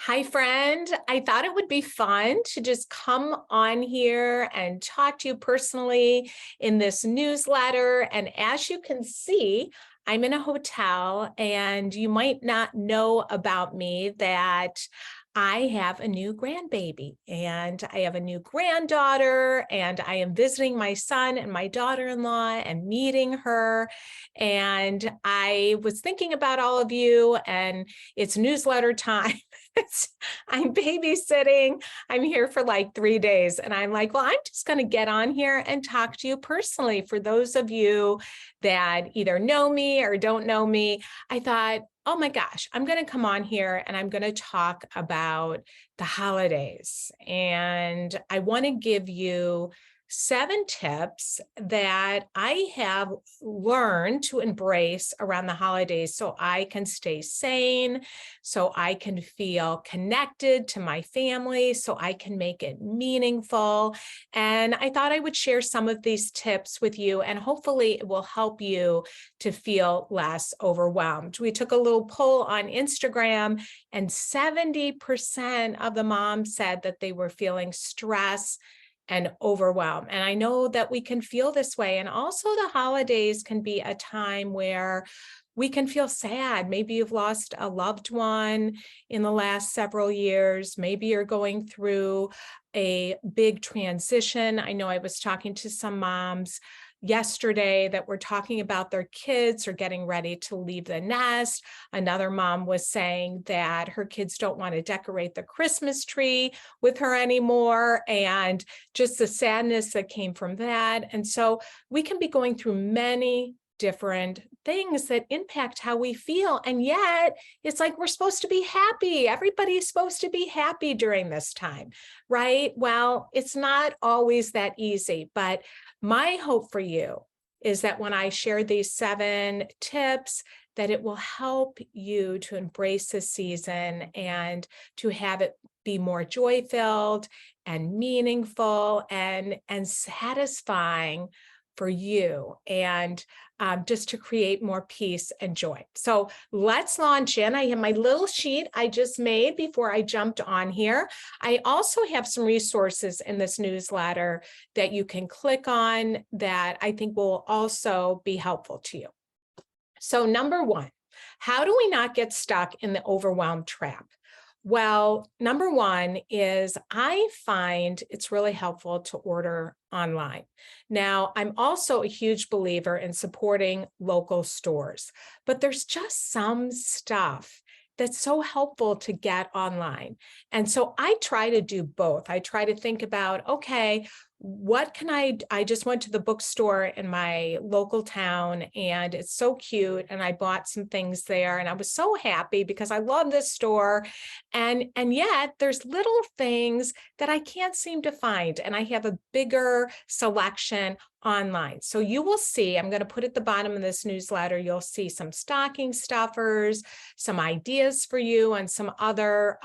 Hi, friend. I thought it would be fun to just come on here and talk to you personally in this newsletter. And as you can see, I'm in a hotel, and you might not know about me that I have a new grandbaby and I have a new granddaughter, and I am visiting my son and my daughter-in-law and meeting her. And I was thinking about all of you, and it's newsletter time. I'm babysitting. I'm here for like 3 days. And I'm like, well, I'm just going to get on here and talk to you personally. For those of you that either know me or don't know me, I thought, oh my gosh, I'm going to come on here and I'm going to talk about the holidays. And I want to give you 7 tips that I have learned to embrace around the holidays so I can stay sane, so I can feel connected to my family, so I can make it meaningful. And I thought I would share some of these tips with you, and hopefully it will help you to feel less overwhelmed. We took a little poll on Instagram, and 70% of the moms said that they were feeling stress and overwhelm. And I know that we can feel this way. And also the holidays can be a time where we can feel sad. Maybe you've lost a loved one in the last several years. Maybe you're going through a big transition. I know I was talking to some moms yesterday that were talking about their kids are getting ready to leave the nest. Another mom was saying that her kids don't want to decorate the Christmas tree with her anymore, and just the sadness that came from that. And so we can be going through many different things that impact how we feel. And yet it's like we're supposed to be happy. Everybody's supposed to be happy during this time, right? Well, it's not always that easy, but my hope for you is that when I share these 7 tips, that it will help you to embrace this season and to have it be more joy-filled and meaningful and satisfying for you, and just to create more peace and joy. So let's launch in. I have my little sheet I just made before I jumped on here. I also have some resources in this newsletter that you can click on that I think will also be helpful to you. So number 1, how do we not get stuck in the overwhelm trap? Well, number 1 is I find it's really helpful to order online. Now, I'm also a huge believer in supporting local stores, but there's just some stuff that's so helpful to get online. And so I try to do both. I try to think about, okay, what can I just went to the bookstore in my local town, and it's so cute, and I bought some things there, and I was so happy because I love this store. And yet there's little things that I can't seem to find, and I have a bigger selection online. So you will see, I'm going to put at the bottom of this newsletter, you'll see some stocking stuffers, some ideas for you, and some other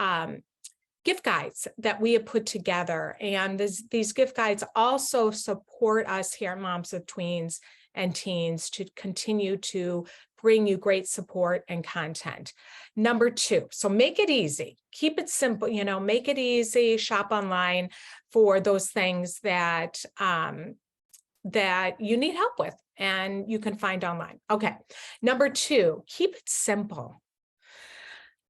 gift guides that we have put together. And these gift guides also support us here at Moms with Tweens and Teens to continue to bring you great support and content. Number 2, so make it easy. Keep it simple, make it easy. Shop online for those things that that you need help with and you can find online. Okay. Number 2, keep it simple.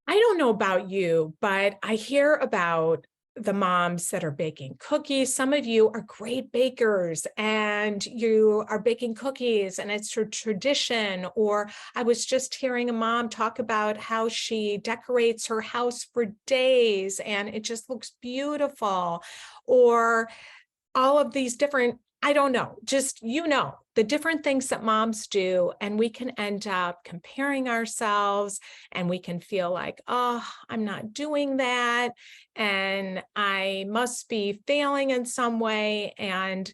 I don't know about you, but I hear about the moms that are baking cookies. Some of you are great bakers and you are baking cookies and it's a tradition. Or I was just hearing a mom talk about how she decorates her house for days and it just looks beautiful. Or all of these different, I don't know, just, the different things that moms do. And we can end up comparing ourselves and we can feel like, oh, I'm not doing that. And I must be failing in some way. And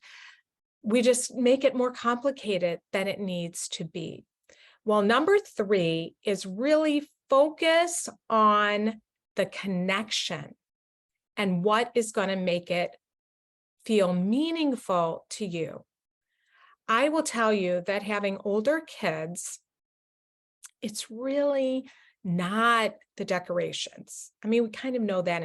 we just make it more complicated than it needs to be. Well, number 3 is really focus on the connection and what is going to make it feel meaningful to you. I will tell you that having older kids, it's really not the decorations. I mean, we kind of know that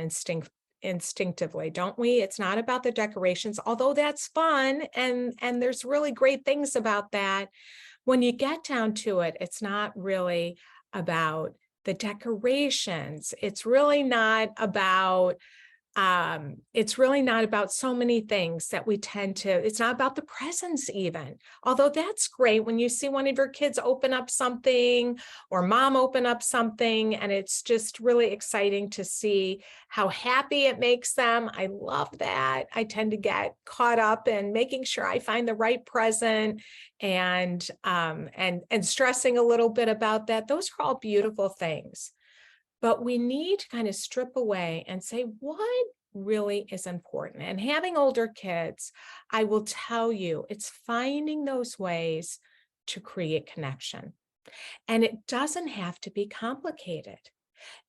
instinctively, don't we? It's not about the decorations, although that's fun and there's really great things about that. When you get down to it, it's not really about the decorations. It's really not about so many things that we tend to, it's not about the presents even, although that's great when you see one of your kids open up something or mom open up something, and it's just really exciting to see how happy it makes them. I love that. I tend to get caught up in making sure I find the right present and stressing a little bit about that. Those are all beautiful things. But we need to kind of strip away and say, what really is important? And having older kids, I will tell you, it's finding those ways to create connection. And it doesn't have to be complicated.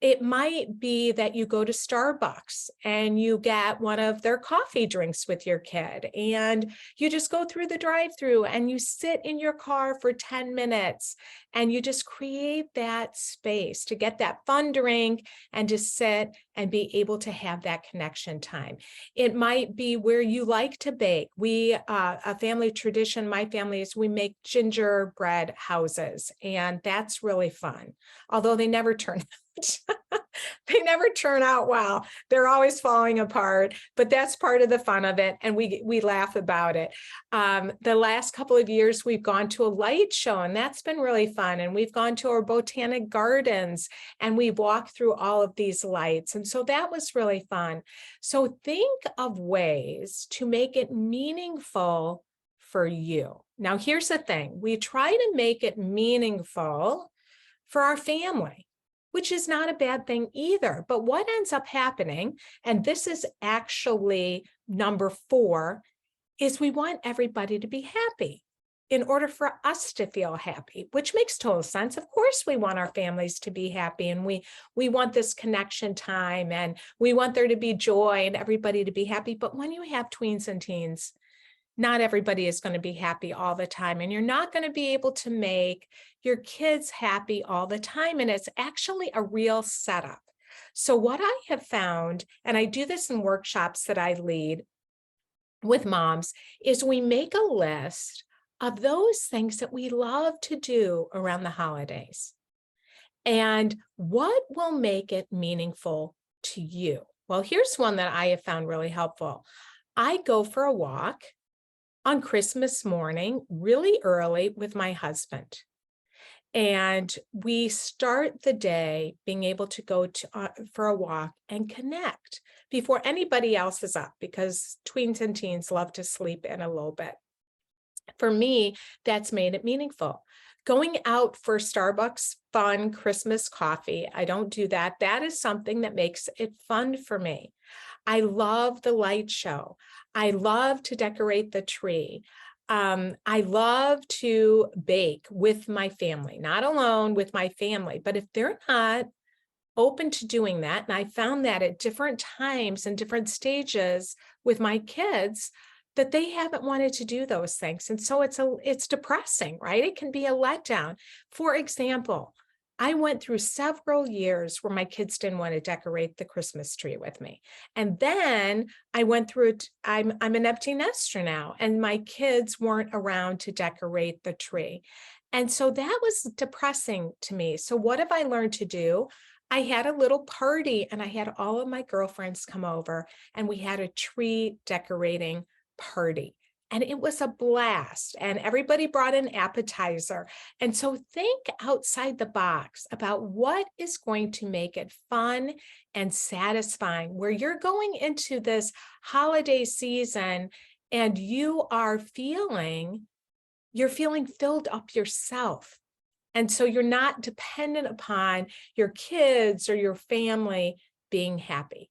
It might be that you go to Starbucks and you get one of their coffee drinks with your kid, and you just go through the drive-through and you sit in your car for 10 minutes and you just create that space to get that fun drink and to sit and be able to have that connection time. It might be where you like to bake. A family tradition, my family, is we make gingerbread houses, and that's really fun, although they never turn they never turn out well. They're always falling apart, but that's part of the fun of it. And we laugh about it. The last couple of years, we've gone to a light show, and that's been really fun. And we've gone to our botanic gardens and we've walked through all of these lights. And so that was really fun. So think of ways to make it meaningful for you. Now, here's the thing. We try to make it meaningful for our family, which is not a bad thing either. But what ends up happening, and this is actually number 4, is we want everybody to be happy in order for us to feel happy, which makes total sense. Of course, we want our families to be happy, and we want this connection time, and we want there to be joy and everybody to be happy. But when you have tweens and teens, not everybody is going to be happy all the time, and you're not going to be able to make your kids happy all the time. And it's actually a real setup. So what I have found, and I do this in workshops that I lead with moms, is we make a list of those things that we love to do around the holidays and what will make it meaningful to you. Well, here's one that I have found really helpful. I go for a walk on Christmas morning, really early, with my husband. And we start the day being able to go for a walk and connect before anybody else is up, because tweens and teens love to sleep in a little bit. For me, that's made it meaningful. Going out for Starbucks fun Christmas coffee, I don't do that. That is something that makes it fun for me. I love the light show. I love to decorate the tree. I love to bake with my family, not alone, with my family. But if they're not open to doing that, and I found that at different times and different stages with my kids, that they haven't wanted to do those things. And so it's depressing, right? It can be a letdown. For example, I went through several years where my kids didn't want to decorate the Christmas tree with me. And then I went through it. I'm an empty nester now, and my kids weren't around to decorate the tree. And so that was depressing to me. So what have I learned to do? I had a little party, and I had all of my girlfriends come over, and we had a tree decorating party. And it was a blast, and everybody brought an appetizer. And so think outside the box about what is going to make it fun and satisfying, where you're going into this holiday season and you're feeling filled up yourself. And so you're not dependent upon your kids or your family being happy.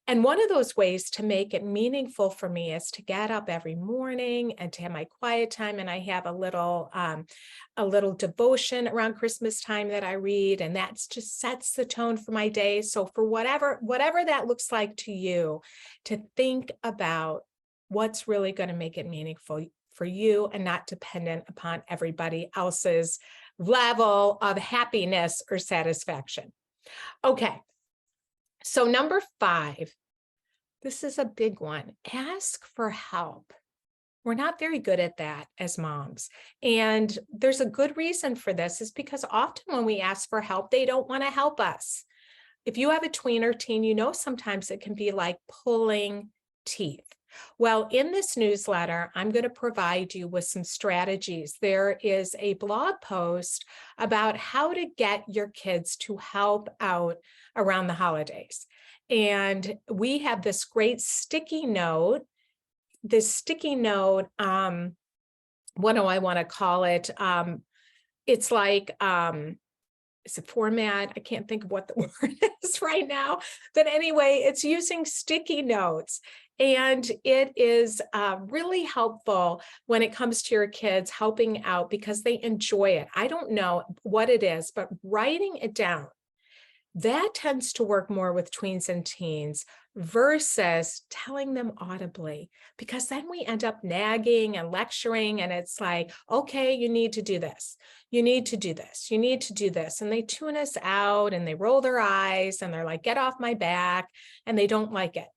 And one of those ways to make it meaningful for me is to get up every morning and to have my quiet time. And I have a little devotion around Christmas time that I read, and that just sets the tone for my day. So for whatever that looks like to you, to think about what's really going to make it meaningful for you and not dependent upon everybody else's level of happiness or satisfaction. Okay, so number 5, this is a big one. Ask for help. We're not very good at that as moms. And there's a good reason for this, is because often when we ask for help, they don't want to help us. If you have a tweener teen, you know sometimes it can be like pulling teeth. Well, in this newsletter, I'm going to provide you with some strategies. There is a blog post about how to get your kids to help out around the holidays. And we have this great sticky note. This sticky note, what do I want to call it? It's like, it's a format. I can't think of what the word is right now. But anyway, it's using sticky notes. And it is really helpful when it comes to your kids helping out because they enjoy it. I don't know what it is, but writing it down, that tends to work more with tweens and teens versus telling them audibly, because then we end up nagging and lecturing, and it's like, okay, you need to do this. You need to do this. You need to do this. And they tune us out and they roll their eyes and they're like, get off my back, and they don't like it.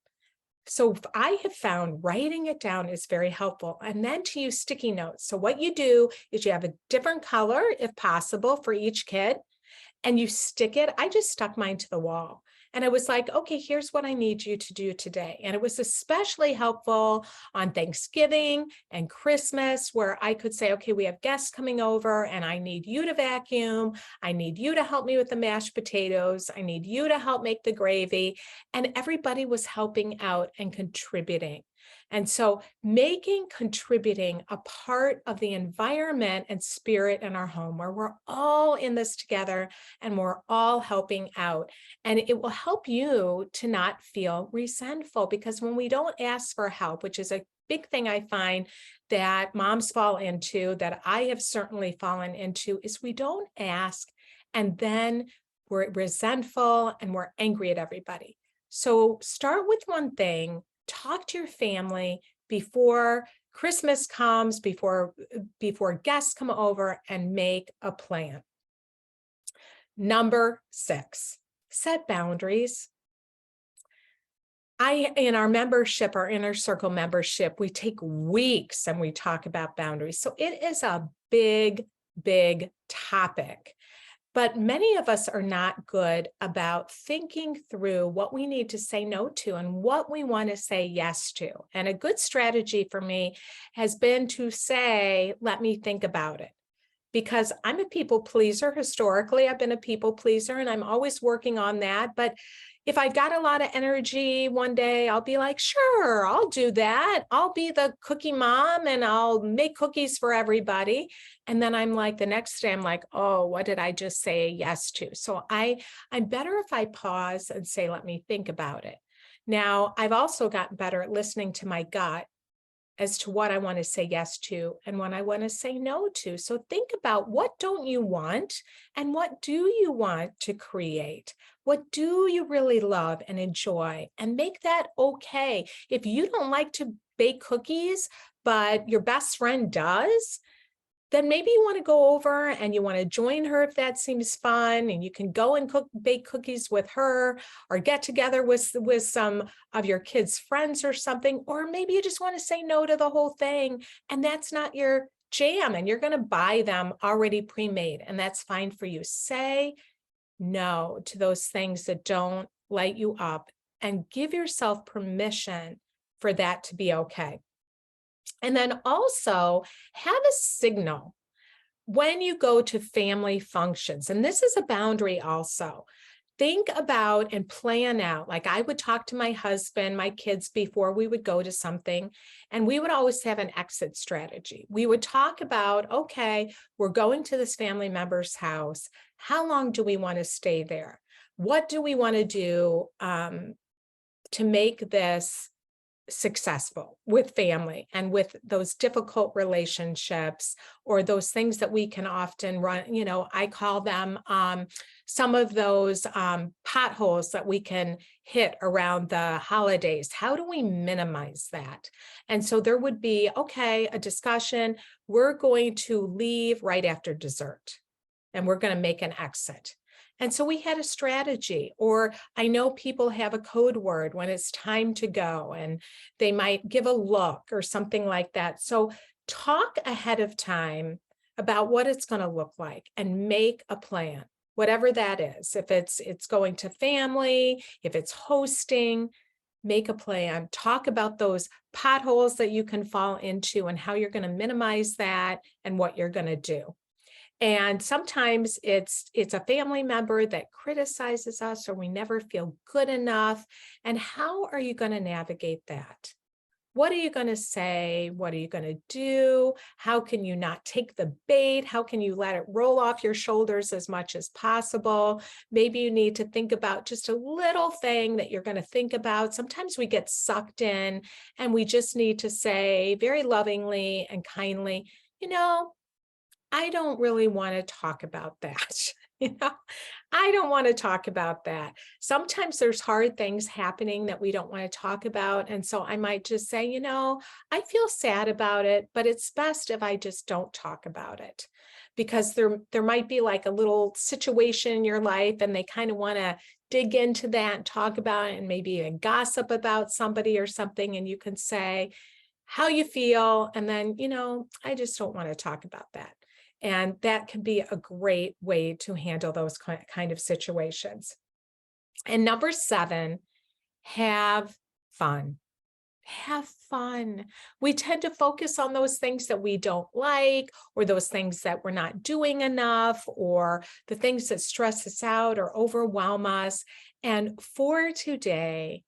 So I have found writing it down is very helpful. And then to use sticky notes. So what you do is you have a different color, if possible, for each kid, and you stick it. I just stuck mine to the wall. And I was like, okay, here's what I need you to do today. And it was especially helpful on Thanksgiving and Christmas, where I could say, okay, we have guests coming over and I need you to vacuum. I need you to help me with the mashed potatoes. I need you to help make the gravy. And everybody was helping out and contributing. And so making contributing a part of the environment and spirit in our home, where we're all in this together and we're all helping out. And it will help you to not feel resentful, because when we don't ask for help, which is a big thing I find that moms fall into, that I have certainly fallen into, is we don't ask and then we're resentful and we're angry at everybody. So start with one thing. Talk to your family before Christmas comes, before guests come over, and make a plan. Number 6, set boundaries. In our membership, our Inner Circle membership, we take weeks and we talk about boundaries. So it is a big, big topic. But many of us are not good about thinking through what we need to say no to and what we want to say yes to. And a good strategy for me has been to say, let me think about it. Because I'm a people pleaser. Historically, I've been a people pleaser and I'm always working on that. But if I've got a lot of energy one day, I'll be like, sure, I'll do that. I'll be the cookie mom and I'll make cookies for everybody. And then I'm like, the next day, I'm like, oh, what did I just say yes to? So I'm better if I pause and say, let me think about it. Now, I've also gotten better at listening to my gut as to what I want to say yes to and what I want to say no to. So think about, what don't you want and what do you want to create? What do you really love and enjoy? And make that okay. If you don't like to bake cookies, but your best friend does, then maybe you want to go over and you want to join her if that seems fun, and you can go and bake cookies with her, or get together with some of your kids' friends or something. Or maybe you just want to say no to the whole thing, and that's not your jam, and you're going to buy them already pre-made, and that's fine for you. Say no to those things that don't light you up, and give yourself permission for that to be okay. And then also have a signal when you go to family functions. And this is a boundary also. Think about and plan out. Like, I would talk to my husband, my kids, before we would go to something, and we would always have an exit strategy. We would talk about, okay, we're going to this family member's house. How long do we want to stay there? What do we want to do to make this successful with family and with those difficult relationships, or those things that we can often run, I call them some of those potholes that we can hit around the holidays. How do we minimize that? And so there would be, okay, a discussion. We're going to leave right after dessert. and we're going to make an exit. And so we had a strategy, or I know people have a code word when it's time to go, and they might give a look or something like that. So talk ahead of time about what it's going to look like and make a plan, whatever that is. If it's going to family, if it's hosting, make a plan, talk about those potholes that you can fall into and how you're going to minimize that and what you're going to do. And sometimes it's a family member that criticizes us, or we never feel good enough. And how are you going to navigate that? What are you going to say? What are you going to do? How can you not take the bait? How can you let it roll off your shoulders as much as possible? Maybe you need to think about just a little thing that you're going to think about. Sometimes we get sucked in, and we just need to say very lovingly and kindly, I don't really want to talk about that. I don't want to talk about that. Sometimes there's hard things happening that we don't want to talk about. And so I might just say, I feel sad about it, but it's best if I just don't talk about it, because there might be like a little situation in your life and they kind of want to dig into that and talk about it, and maybe even gossip about somebody or something. And you can say how you feel. And then, I just don't want to talk about that. And that can be a great way to handle those kind of situations. And number 7, have fun. Have fun. We tend to focus on those things that we don't like, or those things that we're not doing enough, or the things that stress us out or overwhelm us. And for today,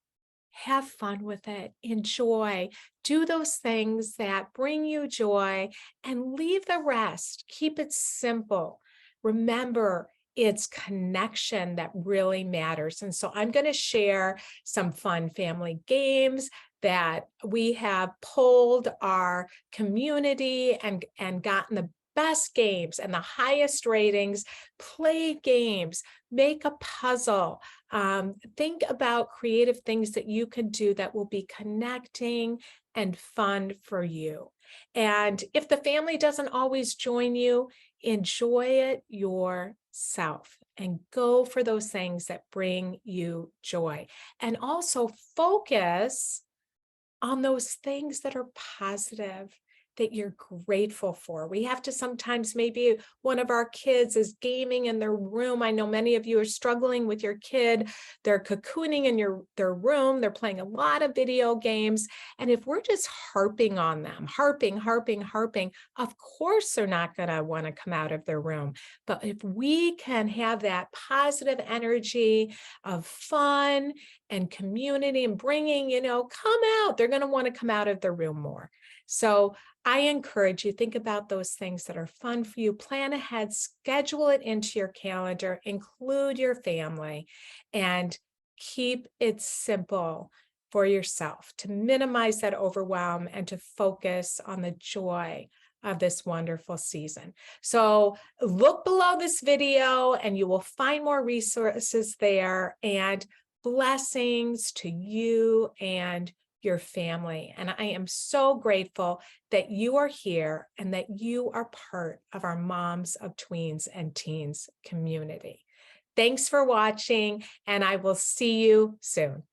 have fun with it, enjoy, do those things that bring you joy, and leave the rest. Keep it simple. Remember, it's connection that really matters. And so I'm going to share some fun family games that we have polled our community and gotten the best games and the highest ratings. Play games, make a puzzle, think about creative things that you can do that will be connecting and fun for you. And if the family doesn't always join you, enjoy it yourself and go for those things that bring you joy. And also focus on those things that are positive, that you're grateful for. We have to sometimes, maybe one of our kids is gaming in their room. I know many of you are struggling with your kid. They're cocooning in their room. They're playing a lot of video games. And if we're just harping on them, harping, of course they're not going to want to come out of their room. But if we can have that positive energy of fun and community and bringing, come out, they're going to want to come out of their room more. So I encourage you, think about those things that are fun for you, plan ahead, schedule it into your calendar, include your family, and keep it simple for yourself to minimize that overwhelm and to focus on the joy of this wonderful season. So look below this video and you will find more resources there, and blessings to you and your family. And I am so grateful that you are here and that you are part of our Moms of Tweens and Teens community. Thanks for watching, and I will see you soon.